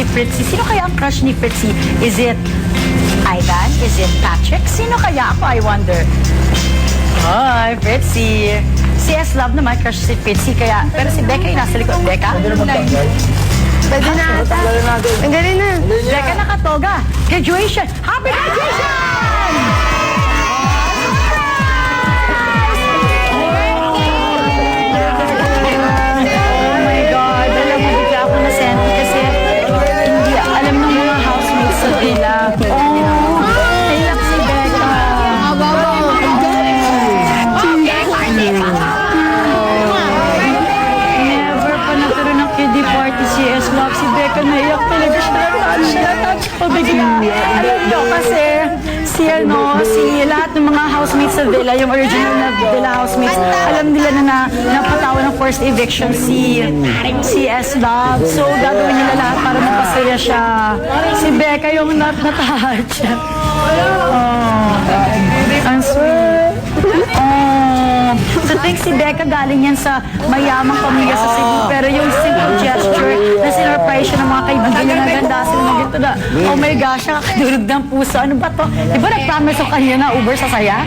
si Fritzy. Sino kaya ang crush ni Fritzy? Is it Ivan? Is it Patrick? Sino kaya ako, I wonder? Hi, Fritzy. Si S. Love naman, crush si Fritzy. Kaya, pero si Becca yung nasa likod. Becca? Pwede na ata. Ang galing na. Becca nakatoga. Graduation! Happy graduation! Oh my God. Alam mo, bigla ako na-send kasi hindi alam ng mga housemates sa villa. Oh, naiyak si Becca. Never pa nagkaroon ng kiddie party si S. Love. Si Becca naiyak talaga siya. Pabigla. Alam nyo kasi si lahat ng mga housemates sa villa, yung original na villa housemates, alam nila na napatawa ng first eviction si S. Love. So, gagawin nila lahat para mapasaya siya. Si Becca yung not-touch. Oh, ang sweet. Oh, so think si Becca galing yan sa mayamang pamilya sa Cebu, pero yung simple gesture na sinurprise siya ng mga kaibigan niya, naganda sila ng gito na, oh my gosh, nakakadurog ng puso. Ano ba to? Di ba nag-promise ko kanina na Uber sa saya?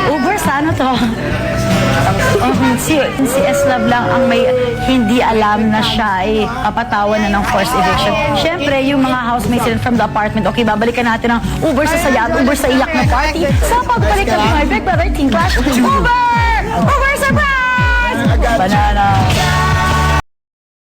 Uber sa ano to? Si S. Love lang ang may hindi alam na siya ay papatawan na ng forced eviction. Siyempre, yung mga housemates sila from the apartment, okay, babalikan natin ang Uber sa saya at Uber sa iyak na party sa pagbalik ng my Big Brother Teen Clash. Uber! Uber surprise! Banana!